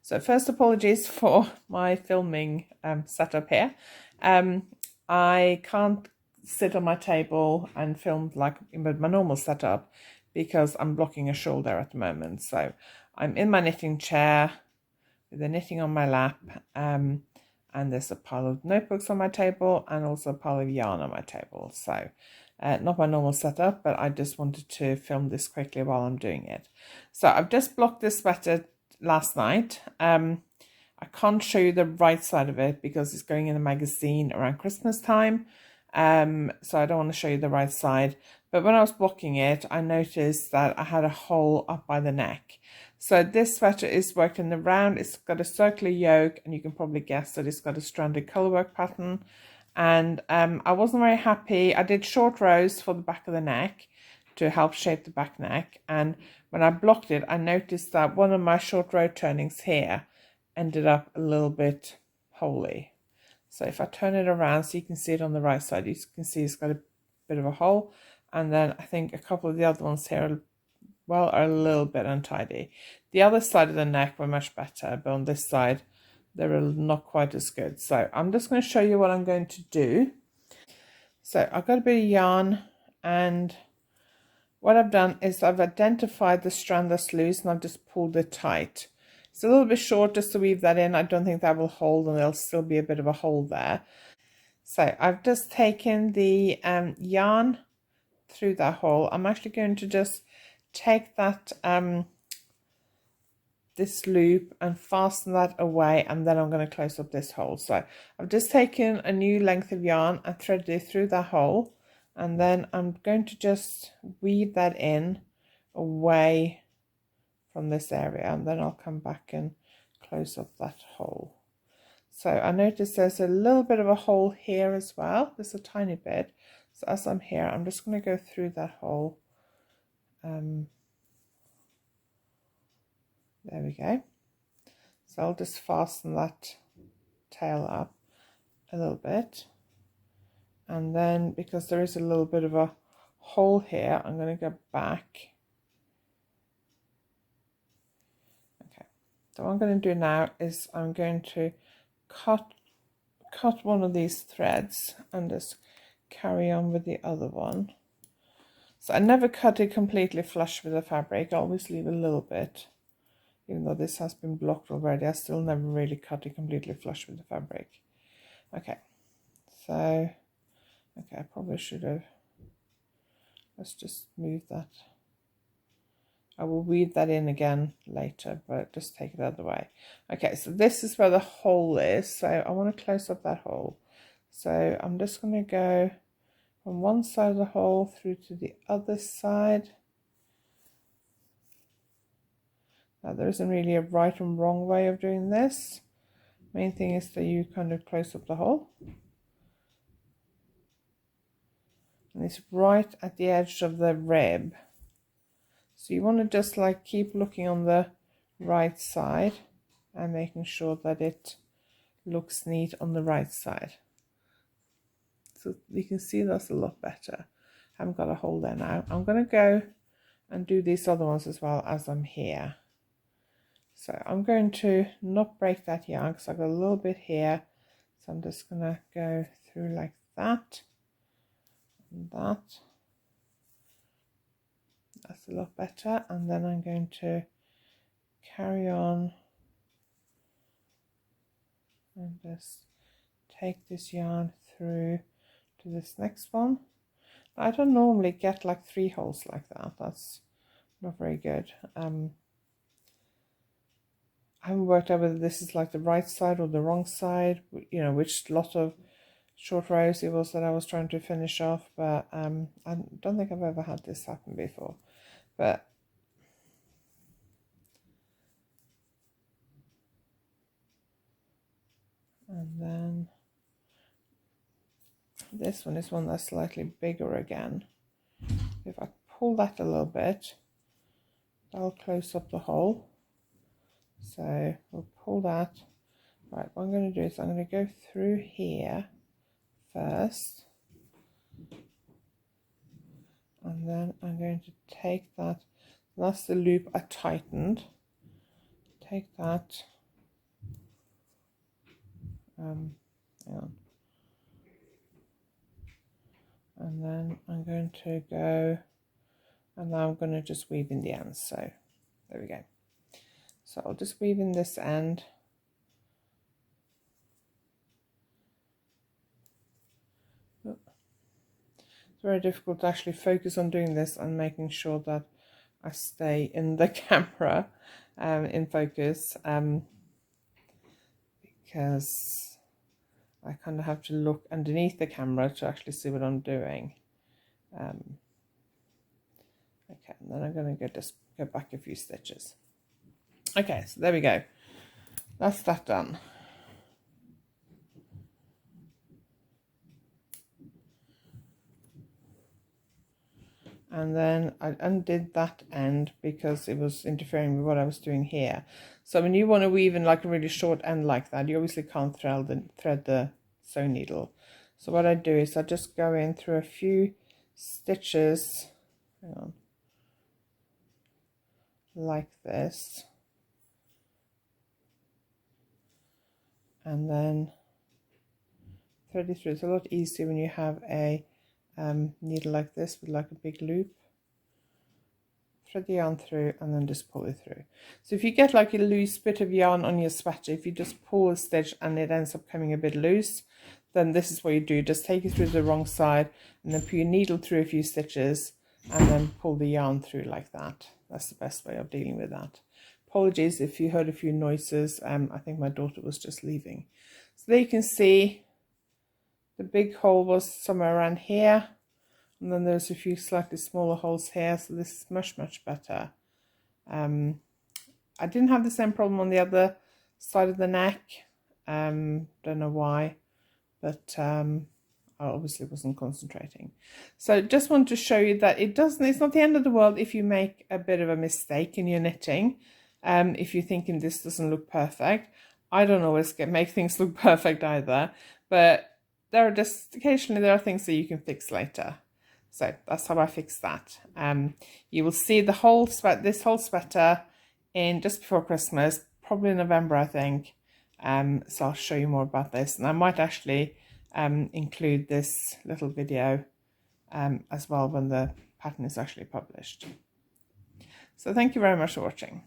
So first, apologies for my filming setup here. I can't sit on my table and film like in my normal setup because I'm blocking a shoulder at the moment. So I'm in my knitting chair with the knitting on my lap, and there's a pile of notebooks on my table and also a pile of yarn on my table. So not my normal setup, but I just wanted to film this quickly while I'm doing it. So I've just blocked this sweater last night. I can't show you the right side of it because it's going in a magazine around Christmas time. So I don't want to show you the right side. But when I was blocking it, I noticed that I had a hole up by the neck. So this sweater is worked in the round. It's got a circular yoke, and you can probably guess that it's got a stranded colorwork pattern. And I wasn't very happy. I did short rows for the back of the neck to help shape the back neck. And when I blocked it, I noticed that one of my short row turnings here ended up a little bit holy. So if I turn it around so you can see it on the right side, you can see it's got a bit of a hole. And then I think a couple of the other ones here are a little bit untidy. The other side of the neck were much better, but on this side, they're not quite as good. So I'm just going to show you what I'm going to do. So I've got a bit of yarn, and what I've done is I've identified the strand that's loose and I've just pulled it tight. It's a little bit short just to weave that in. I don't think that will hold, and there'll still be a bit of a hole there. So I've just taken the yarn through that hole. I'm actually going to just take that this loop and fasten that away, and then I'm going to close up this hole. So I've just taken a new length of yarn and threaded it through that hole, and then I'm going to just weave that in away from this area, and then I'll come back and close up that hole. So I notice there's a little bit of a hole here as well. There's a tiny bit. So as I'm here, I'm just going to go through that hole. There we go. So I'll just fasten that tail up a little bit. And then because there is a little bit of a hole here, I'm going to go back. Okay. So what I'm going to do now is I'm going to cut one of these threads and just carry on with the other one. So I never cut it completely flush with the fabric. I always leave a little bit. Even though this has been blocked already, I still never really cut it completely flush with the fabric. Okay, so, okay, I probably should have, let's just move that. I will weave that in again later, but just take it out of the way. Okay, so this is where the hole is. So I want to close up that hole. So I'm just going to go from one side of the hole through to the other side. Now there isn't really a right and wrong way of doing this. Main thing is that you kind of close up the hole. And it's right at the edge of the rib. So you want to just like keep looking on the right side and making sure that it looks neat on the right side. So you can see that's a lot better. I haven't got a hole there now. I'm going to go and do these other ones as well as I'm here. So I'm going to not break that yarn because I've got a little bit here. So I'm just going to go through like that and that. That's a lot better. And then I'm going to carry on and just take this yarn through to this next one. I don't normally get like 3 holes like that. That's not very good. I haven't worked out whether this is like the right side or the wrong side, you know, which lot of short rows it was that I was trying to finish off, but I don't think I've ever had this happen before. But and then this one is one that's slightly bigger again. If I pull that a little bit, that'll close up the hole. So we'll pull that. Right, what I'm going to do is I'm going to go through here first, and then I'm going to take that. That's the loop I tightened. Take that Hang on. And then I'm going to go, and now I'm going to just weave in the ends. So there we go. So I'll just weave in this end. It's very difficult to actually focus on doing this and making sure that I stay in the camera, in focus, because I kind of have to look underneath the camera to actually see what I'm doing. Okay, and then I'm going to just go back a few stitches. Okay, so there we go. That's that done. And then I undid that end because it was interfering with what I was doing here. So when you want to weave in like a really short end like that, you obviously can't thread the sewing needle. So what I do is I just go in through a few stitches, hang on, like this, and then thread it through. It's a lot easier when you have a needle like this with like a big loop. Thread the yarn through and then just pull it through. So if you get like a loose bit of yarn on your sweater, if you just pull a stitch and it ends up coming a bit loose, then this is what you do. Just take it through the wrong side and then put your needle through a few stitches and then pull the yarn through like that. That's the best way of dealing with that. Apologies if you heard a few noises. I think my daughter was just leaving. So there you can see the big hole was somewhere around here. And then there's a few slightly smaller holes here, so this is much, much better. I didn't have the same problem on the other side of the neck. Don't know why, but I obviously wasn't concentrating. So just want to show you that it's not the end of the world if you make a bit of a mistake in your knitting. If you're thinking this doesn't look perfect. I don't always make things look perfect either, but there are just occasionally there are things that you can fix later. So that's how I fixed that. You will see this whole sweater in just before Christmas, probably November, I think. So I'll show you more about this, and I might actually include this little video as well when the pattern is actually published. So thank you very much for watching.